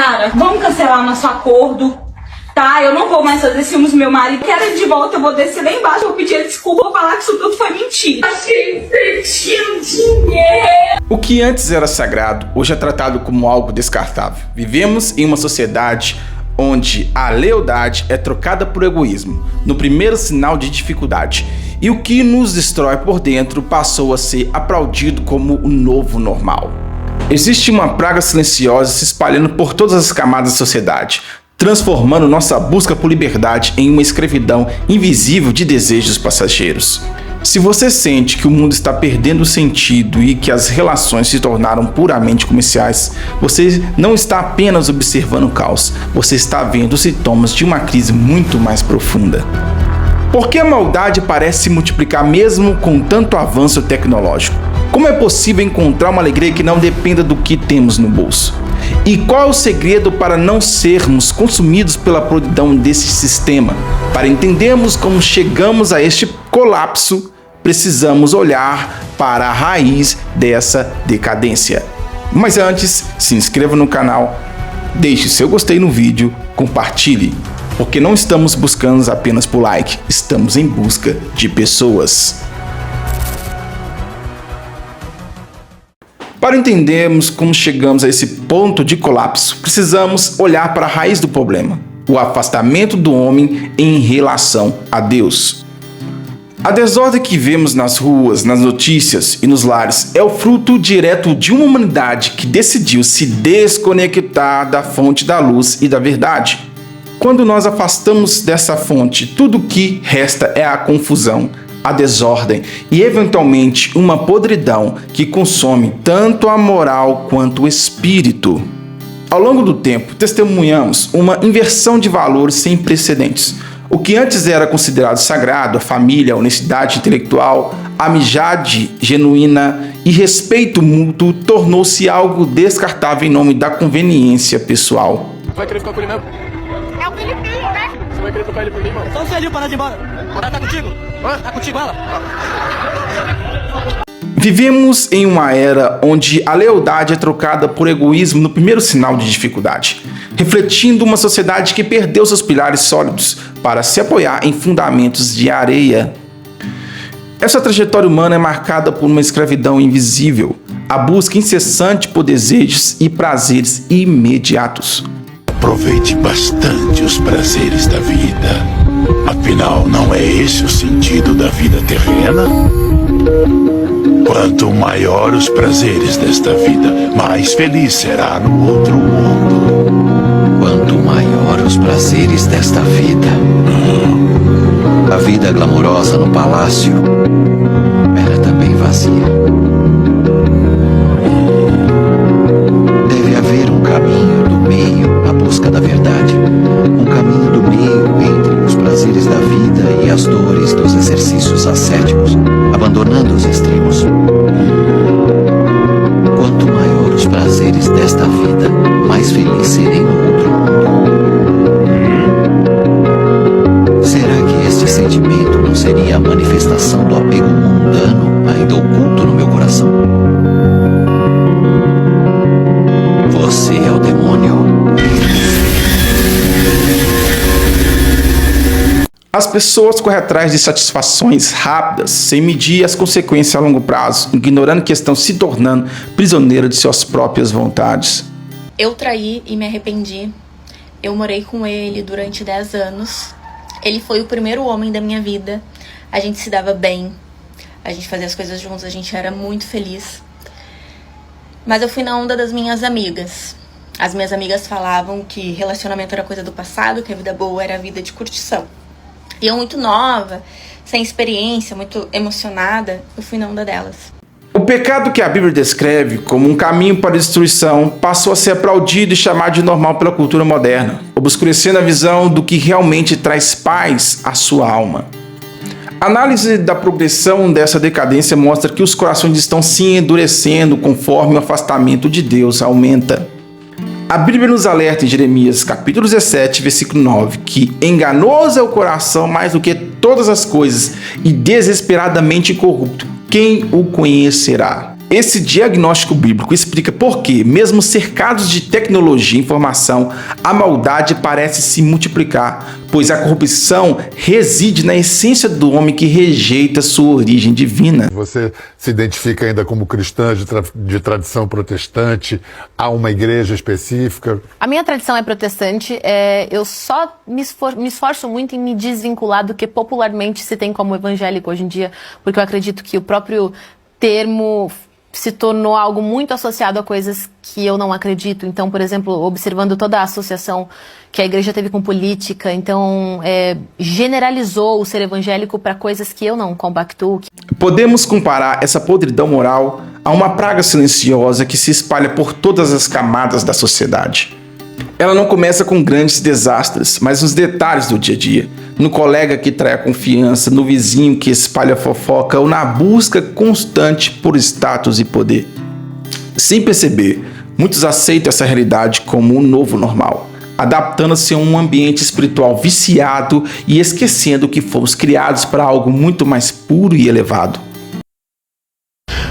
Cara, vamos cancelar nosso acordo, tá? Eu não vou mais fazer ciúmes do meu marido. Quero ele de volta, eu vou descer lá embaixo, vou pedir ele desculpa, vou falar que isso tudo foi mentira. Achei perdido dinheiro. O que antes era sagrado, hoje é tratado como algo descartável. Vivemos em uma sociedade onde a lealdade é trocada por egoísmo, no primeiro sinal de dificuldade. E o que nos destrói por dentro passou a ser aplaudido como o novo normal. Existe uma praga silenciosa se espalhando por todas as camadas da sociedade, transformando nossa busca por liberdade em uma escravidão invisível de desejos passageiros. Se você sente que o mundo está perdendo o sentido e que as relações se tornaram puramente comerciais, você não está apenas observando o caos, você está vendo os sintomas de uma crise muito mais profunda. Por que a maldade parece se multiplicar mesmo com tanto avanço tecnológico? Como é possível encontrar uma alegria que não dependa do que temos no bolso? E qual é o segredo para não sermos consumidos pela podridão desse sistema? Para entendermos como chegamos a este colapso, precisamos olhar para a raiz dessa decadência. Mas antes, se inscreva no canal, deixe seu gostei no vídeo, compartilhe, porque não estamos buscando apenas por like, estamos em busca de pessoas. Para entendermos como chegamos a esse ponto de colapso, precisamos olhar para a raiz do problema, o afastamento do homem em relação a Deus. A desordem que vemos nas ruas, nas notícias e nos lares é o fruto direto de uma humanidade que decidiu se desconectar da fonte da luz e da verdade. Quando nós afastamos dessa fonte, tudo o que resta é a confusão, a desordem e, eventualmente, uma podridão que consome tanto a moral quanto o espírito. Ao longo do tempo, testemunhamos uma inversão de valores sem precedentes. O que antes era considerado sagrado, a família, a honestidade intelectual, a amizade genuína e respeito mútuo, tornou-se algo descartável em nome da conveniência pessoal. Vai querer ficar com ele mesmo? É o Felipinho, né? Você vai querer tocar ele por mim, mano? Só o Celinho para de ir embora. Ela tá contigo? Hã? Tá contigo ela? Vivemos em uma era onde a lealdade é trocada por egoísmo no primeiro sinal de dificuldade, refletindo uma sociedade que perdeu seus pilares sólidos para se apoiar em fundamentos de areia. Essa trajetória humana é marcada por uma escravidão invisível, a busca incessante por desejos e prazeres imediatos. Aproveite bastante os prazeres da vida. Afinal, não é esse o sentido da vida terrena? Quanto maior os prazeres desta vida, mais feliz será no outro mundo. Quanto maior os prazeres desta vida, a vida glamourosa no palácio era também vazia. Deve haver um caminho do meio à busca da verdade, um caminho do meio entre os prazeres da vida e as dores dos exercícios ascéticos, abandonando os extremos. Quanto maior os prazeres desta vida, mais feliz serei no outro mundo. Será que este sentimento não seria a manifestação do apego mundano ainda oculto no meu coração? Você é o demônio. As pessoas correm atrás de satisfações rápidas, sem medir as consequências a longo prazo, ignorando que estão se tornando prisioneiras de suas próprias vontades. Eu traí e me arrependi. Eu morei com ele durante 10 anos. Ele foi o primeiro homem da minha vida. A gente se dava bem. A gente fazia as coisas juntos, a gente era muito feliz. Mas eu fui na onda das minhas amigas. As minhas amigas falavam que relacionamento era coisa do passado, que a vida boa era a vida de curtição. E eu muito nova, sem experiência, muito emocionada, eu fui na onda delas. O pecado que a Bíblia descreve como um caminho para a destruição passou a ser aplaudido e chamado de normal pela cultura moderna, obscurecendo a visão do que realmente traz paz à sua alma. A análise da progressão dessa decadência mostra que os corações estão se endurecendo conforme o afastamento de Deus aumenta. A Bíblia nos alerta em Jeremias capítulo 17, versículo 9, que enganoso é o coração mais do que todas as coisas e desesperadamente corrupto. Quem o conhecerá? Esse diagnóstico bíblico explica por que, mesmo cercados de tecnologia e informação, a maldade parece se multiplicar, pois a corrupção reside na essência do homem que rejeita sua origem divina. Você se identifica ainda como cristã de tradição protestante? Há uma igreja específica? A minha tradição é protestante, eu só me esforço muito em me desvincular do que popularmente se tem como evangélico hoje em dia, porque eu acredito que o próprio termo se tornou algo muito associado a coisas que eu não acredito. Então, por exemplo, observando toda a associação que a igreja teve com política, então generalizou o ser evangélico para coisas que eu não compactuo. Podemos comparar essa podridão moral a uma praga silenciosa que se espalha por todas as camadas da sociedade. Ela não começa com grandes desastres, mas nos detalhes do dia a dia, no colega que trai a confiança, no vizinho que espalha fofoca ou na busca constante por status e poder. Sem perceber, muitos aceitam essa realidade como um novo normal, adaptando-se a um ambiente espiritual viciado e esquecendo que fomos criados para algo muito mais puro e elevado.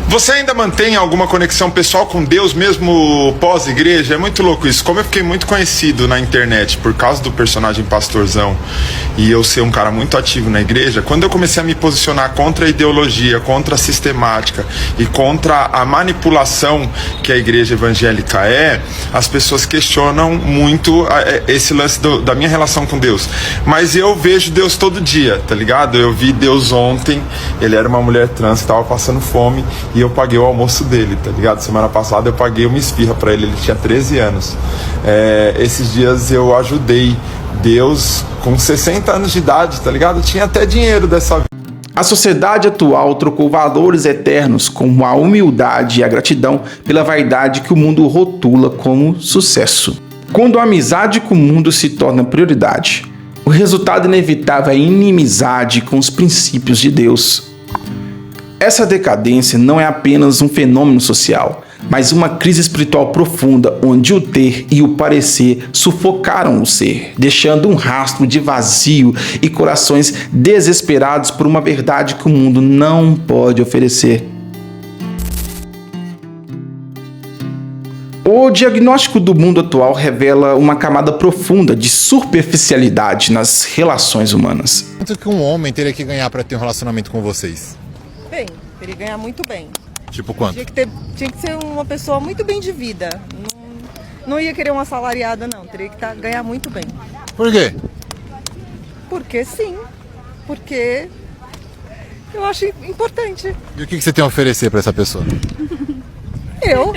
Você ainda mantém alguma conexão pessoal com Deus mesmo pós-igreja? É muito louco isso. Como eu fiquei muito conhecido na internet por causa do personagem Pastorzão e eu ser um cara muito ativo na igreja, quando eu comecei a me posicionar contra a ideologia, contra a sistemática e contra a manipulação que a igreja evangélica as pessoas questionam muito esse lance da minha relação com Deus. Mas eu vejo Deus todo dia, tá ligado? Eu vi Deus ontem, ele era uma mulher trans que tava passando fome e eu paguei o almoço dele, tá ligado? Semana passada eu paguei uma esfirra pra ele tinha 13 anos. Esses dias eu ajudei Deus com 60 anos de idade, tá ligado? Eu tinha até dinheiro dessa vida. A sociedade atual trocou valores eternos como a humildade e a gratidão pela vaidade que o mundo rotula como sucesso. Quando a amizade com o mundo se torna prioridade, o resultado inevitável é a inimizade com os princípios de Deus. Essa decadência não é apenas um fenômeno social, mas uma crise espiritual profunda onde o ter e o parecer sufocaram o ser, deixando um rastro de vazio e corações desesperados por uma verdade que o mundo não pode oferecer. O diagnóstico do mundo atual revela uma camada profunda de superficialidade nas relações humanas. Quanto que um homem teria que ganhar para ter um relacionamento com vocês? Bem, teria que ganhar muito bem. Tipo quanto? Tinha que ser uma pessoa muito bem de vida. Não ia querer uma assalariada, não. Teria que ganhar muito bem. Por quê? Porque sim. Porque eu acho importante. E o que você tem a oferecer para essa pessoa? Eu.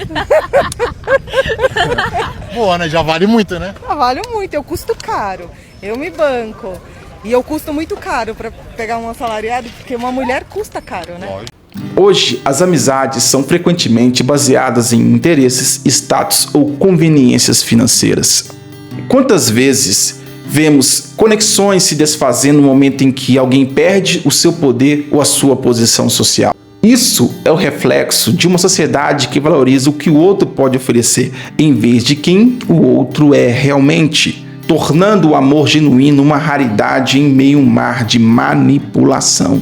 Boa, né? Já vale muito, né? Já vale muito. Eu custo caro. Eu me banco. E eu custo muito caro para pegar um assalariado, porque uma mulher custa caro, né? Hoje, as amizades são frequentemente baseadas em interesses, status ou conveniências financeiras. Quantas vezes vemos conexões se desfazendo no momento em que alguém perde o seu poder ou a sua posição social? Isso é o reflexo de uma sociedade que valoriza o que o outro pode oferecer, em vez de quem o outro é realmente, tornando o amor genuíno uma raridade em meio a um mar de manipulação.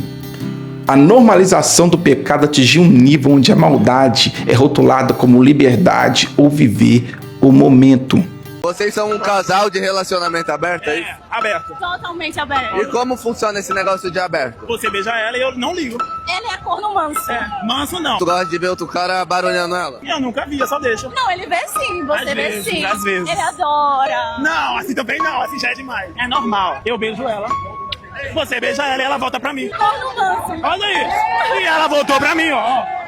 A normalização do pecado atingiu um nível onde a maldade é rotulada como liberdade ou viver o momento. Vocês são um casal de relacionamento aberto, é isso? Aberto. Totalmente aberto. E como funciona esse negócio de aberto? Você beija ela e eu não ligo. Ele é corno manso. Manso não. Tu gosta de ver outro cara barulhando ela? Eu nunca vi, eu só deixo. Não, ele vê sim, você Às vê vezes, sim. às vezes. Ele adora. Não, assim também não, assim já é demais. É normal. Eu beijo ela. Você beija ela e ela volta pra mim. Corno manso. Olha aí. E ela voltou pra mim, ó.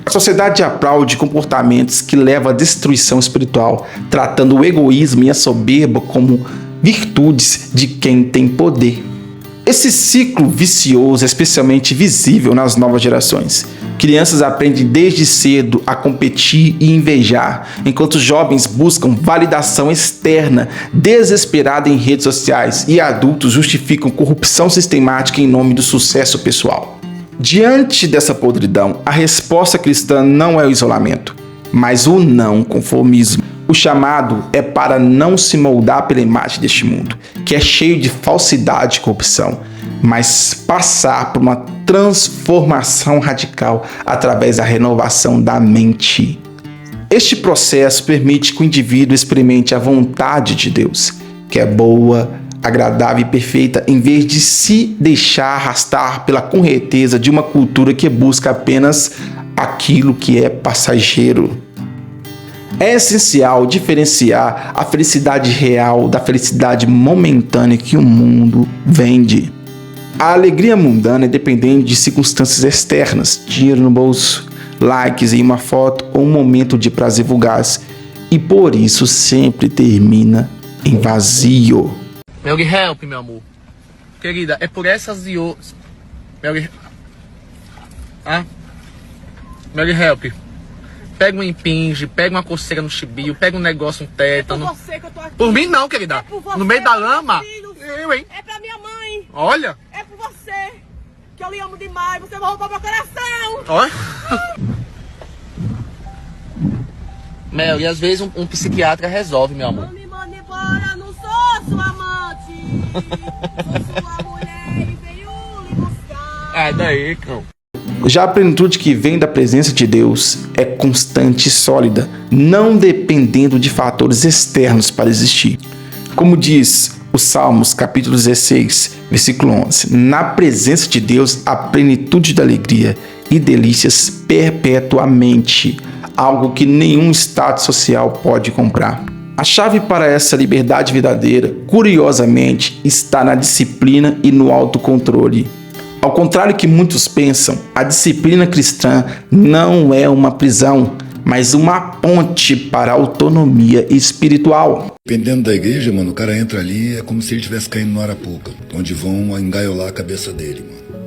A sociedade aplaude comportamentos que levam à destruição espiritual, tratando o egoísmo e a soberba como virtudes de quem tem poder. Esse ciclo vicioso é especialmente visível nas novas gerações. Crianças aprendem desde cedo a competir e invejar, enquanto jovens buscam validação externa, desesperada em redes sociais, e adultos justificam corrupção sistemática em nome do sucesso pessoal. Diante dessa podridão, a resposta cristã não é o isolamento, mas o não conformismo. O chamado é para não se moldar pela imagem deste mundo, que é cheio de falsidade e corrupção. mas passar por uma transformação radical através da renovação da mente. Este processo permite que o indivíduo experimente a vontade de Deus, que é boa, agradável e perfeita, em vez de se deixar arrastar pela correnteza de uma cultura que busca apenas aquilo que é passageiro. É essencial diferenciar a felicidade real da felicidade momentânea que o mundo vende. A alegria mundana é dependente de circunstâncias externas, dinheiro no bolso, likes em uma foto ou um momento de prazer fugaz, e por isso sempre termina em vazio. Melg help, meu amor. Querida, é por essas e outras. Melg... Melg help. Pega um impinge, pega uma coceira no chibio, pega um negócio, um tétano. É por você que eu tô aqui. Por mim não, querida. No meio da lama. Eu, hein? É pra minha mãe. Olha. É por você. Que eu lhe amo demais. Você vai roubar meu coração. Olha. Mel, e às vezes um psiquiatra resolve, meu amor. Não me mande embora, não sou sua amante. Sou sua mulher e veio lhe buscar. Ah, daí, cão. Já a plenitude que vem da presença de Deus é constante e sólida, não dependendo de fatores externos para existir. Como diz os Salmos, capítulo 16, versículo 11, na presença de Deus há plenitude da alegria e delícias perpetuamente, algo que nenhum status social pode comprar. A chave para essa liberdade verdadeira, curiosamente, está na disciplina e no autocontrole. Ao contrário que muitos pensam, a disciplina cristã não é uma prisão, mas uma ponte para a autonomia espiritual. Dependendo da igreja, mano, o cara entra ali, é como se ele estivesse caindo no Arapuca, onde vão engaiolar a cabeça dele, mano.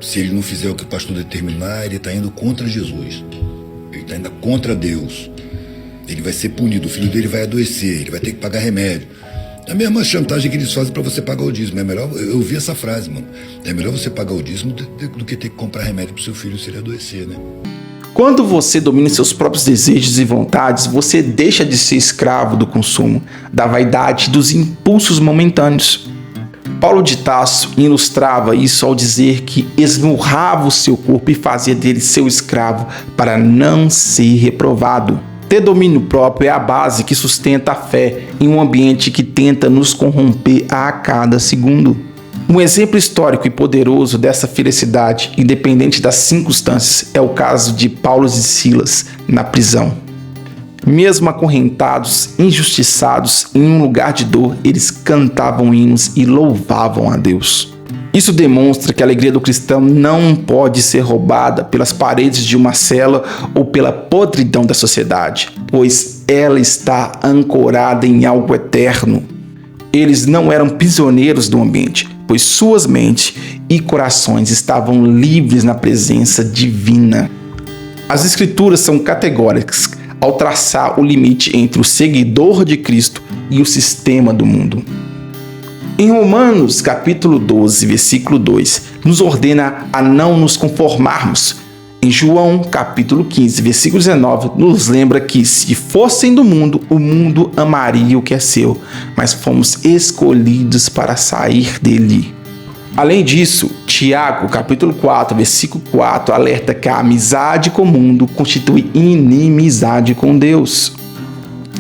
Se ele não fizer o que o pastor determinar, ele está indo contra Jesus. Ele está indo contra Deus. Ele vai ser punido, o filho dele vai adoecer, ele vai ter que pagar remédio. É a mesma chantagem que eles fazem para você pagar o dízimo. É melhor, eu ouvi essa frase, mano. É melhor você pagar o dízimo do que ter que comprar remédio pro seu filho se ele adoecer, né? Quando você domina seus próprios desejos e vontades, você deixa de ser escravo do consumo, da vaidade e dos impulsos momentâneos. Paulo de Tarso ilustrava isso ao dizer que esmurrava o seu corpo e fazia dele seu escravo para não ser reprovado. Ter domínio próprio é a base que sustenta a fé em um ambiente que tenta nos corromper a cada segundo. Um exemplo histórico e poderoso dessa felicidade, independente das circunstâncias, é o caso de Paulo e Silas na prisão. Mesmo acorrentados, injustiçados, em um lugar de dor, eles cantavam hinos e louvavam a Deus. Isso demonstra que a alegria do cristão não pode ser roubada pelas paredes de uma cela ou pela podridão da sociedade, pois ela está ancorada em algo eterno. Eles não eram prisioneiros do ambiente, pois suas mentes e corações estavam livres na presença divina. As Escrituras são categóricas ao traçar o limite entre o seguidor de Cristo e o sistema do mundo. Em Romanos, capítulo 12, versículo 2, nos ordena a não nos conformarmos. Em João, capítulo 15, versículo 19, nos lembra que se fossem do mundo, o mundo amaria o que é seu, mas fomos escolhidos para sair dele. Além disso, Tiago, capítulo 4, versículo 4, alerta que a amizade com o mundo constitui inimizade com Deus.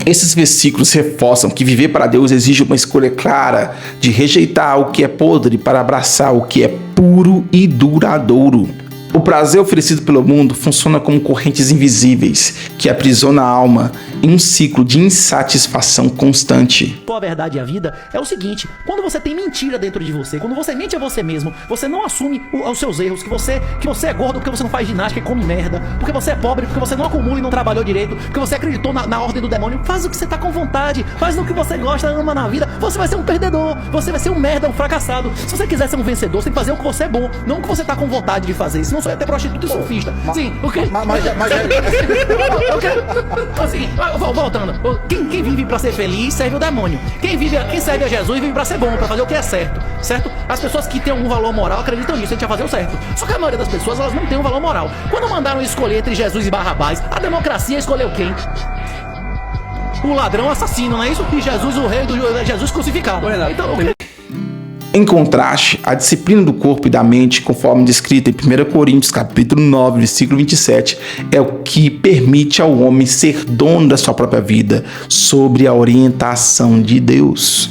Esses versículos reforçam que viver para Deus exige uma escolha clara de rejeitar o que é podre para abraçar o que é puro e duradouro. O prazer oferecido pelo mundo funciona como correntes invisíveis que aprisionam a alma em um ciclo de insatisfação constante. A verdade e a vida é o seguinte: quando você tem mentira dentro de você, quando você mente a você mesmo, você não assume os seus erros, que você é gordo porque você não faz ginástica e come merda, porque você é pobre porque você não acumula e não trabalhou direito, porque você acreditou na ordem do demônio. Faz o que você tá com vontade, faz o que você gosta, ama na vida. Você vai ser um perdedor, você vai ser um merda, um fracassado. Se você quiser ser um vencedor, você tem que fazer o que você é bom, não o que você tá com vontade de fazer. Senão você vai ter prostituta e surfista. Sim, o quê? Assim, voltando. Quem vive pra ser feliz serve o demônio. Quem serve a Jesus vive pra ser bom, pra fazer o que é certo, certo? As pessoas que têm algum valor moral acreditam nisso, a gente vai fazer o certo. Só que a maioria das pessoas, elas não têm um valor moral. Quando mandaram escolher entre Jesus e Barrabás, a democracia escolheu quem? O ladrão assassino, não é isso? E Jesus, o rei do Jesus crucificado. Então, Em contraste, a disciplina do corpo e da mente, conforme descrita em 1 Coríntios capítulo 9, versículo 27, é o que permite ao homem ser dono da sua própria vida, sob a orientação de Deus.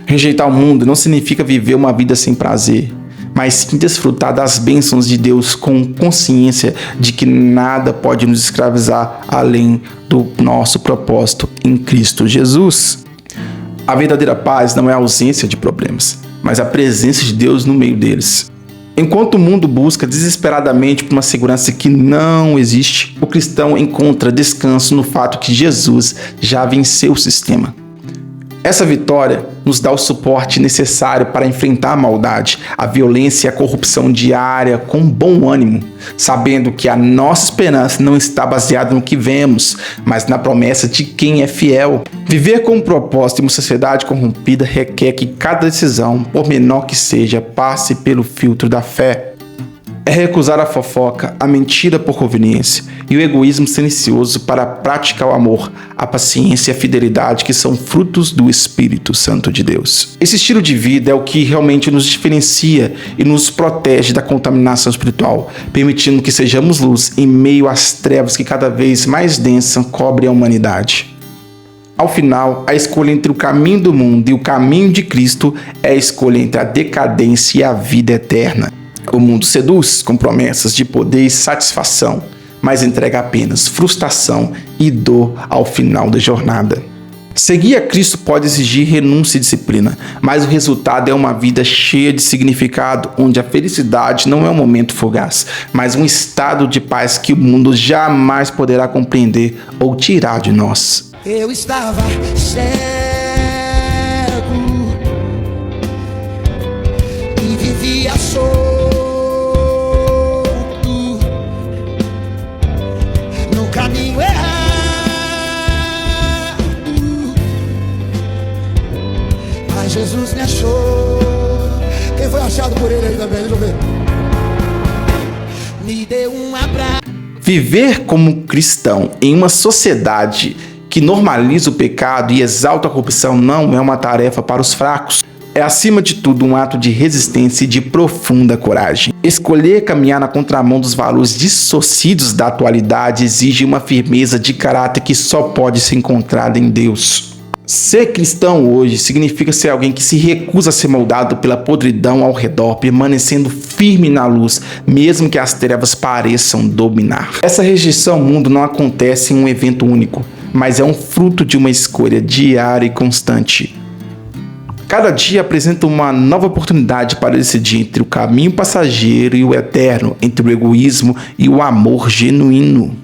Rejeitar o mundo não significa viver uma vida sem prazer, mas sim desfrutar das bênçãos de Deus com consciência de que nada pode nos escravizar além do nosso propósito em Cristo Jesus. A verdadeira paz não é a ausência de problemas, mas a presença de Deus no meio deles. Enquanto o mundo busca desesperadamente por uma segurança que não existe, o cristão encontra descanso no fato que Jesus já venceu o sistema. Essa vitória nos dá o suporte necessário para enfrentar a maldade, a violência e a corrupção diária com bom ânimo, sabendo que a nossa esperança não está baseada no que vemos, mas na promessa de quem é fiel. Viver com um propósito em uma sociedade corrompida requer que cada decisão, por menor que seja, passe pelo filtro da fé. É recusar a fofoca, a mentira por conveniência e o egoísmo silencioso para praticar o amor, a paciência e a fidelidade que são frutos do Espírito Santo de Deus. Esse estilo de vida é o que realmente nos diferencia e nos protege da contaminação espiritual, permitindo que sejamos luz em meio às trevas que cada vez mais densas cobrem a humanidade. Ao final, a escolha entre o caminho do mundo e o caminho de Cristo é a escolha entre a decadência e a vida eterna. O mundo seduz com promessas de poder e satisfação, mas entrega apenas frustração e dor ao final da jornada. Seguir a Cristo pode exigir renúncia e disciplina, mas o resultado é uma vida cheia de significado, onde a felicidade não é um momento fugaz, mas um estado de paz que o mundo jamais poderá compreender ou tirar de nós. Eu estava cego e vivia solto no caminho errado, mas Jesus me achou. Quem foi achado por ele aí também? Deixa eu ver. Me deu um abraço. Viver como cristão em uma sociedade que normaliza o pecado e exalta a corrupção não é uma tarefa para os fracos. É, acima de tudo, um ato de resistência e de profunda coragem. Escolher caminhar na contramão dos valores dissociados da atualidade exige uma firmeza de caráter que só pode ser encontrada em Deus. Ser cristão hoje significa ser alguém que se recusa a ser moldado pela podridão ao redor, permanecendo firme na luz, mesmo que as trevas pareçam dominar. Essa rejeição ao mundo não acontece em um evento único, mas é um fruto de uma escolha diária e constante. Cada dia apresenta uma nova oportunidade para decidir entre o caminho passageiro e o eterno, entre o egoísmo e o amor genuíno.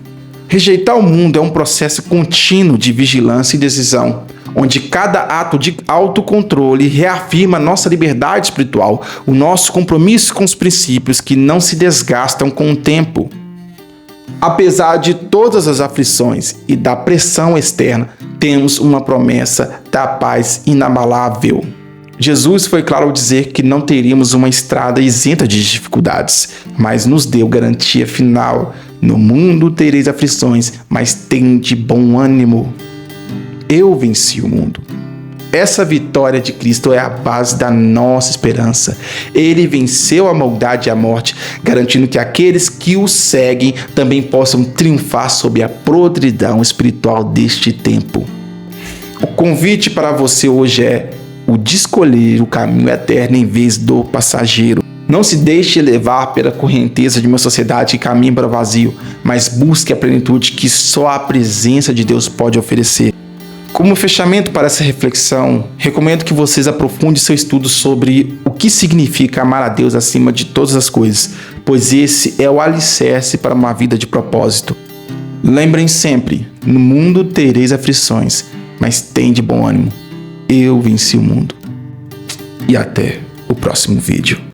Rejeitar o mundo é um processo contínuo de vigilância e decisão, onde cada ato de autocontrole reafirma nossa liberdade espiritual, o nosso compromisso com os princípios que não se desgastam com o tempo. Apesar de todas as aflições e da pressão externa, temos uma promessa da paz inabalável. Jesus foi claro ao dizer que não teríamos uma estrada isenta de dificuldades, mas nos deu garantia final. No mundo tereis aflições, mas tende bom ânimo. Eu venci o mundo. Essa vitória de Cristo é a base da nossa esperança. Ele venceu a maldade e a morte, garantindo que aqueles que o seguem também possam triunfar sobre a podridão espiritual deste tempo. O convite para você hoje é o de escolher o caminho eterno em vez do passageiro. Não se deixe levar pela correnteza de uma sociedade que caminha para o vazio, mas busque a plenitude que só a presença de Deus pode oferecer. Como fechamento para essa reflexão, recomendo que vocês aprofundem seu estudo sobre o que significa amar a Deus acima de todas as coisas, pois esse é o alicerce para uma vida de propósito. Lembrem sempre, no mundo tereis aflições, mas tende bom ânimo. Eu venci o mundo. E até o próximo vídeo.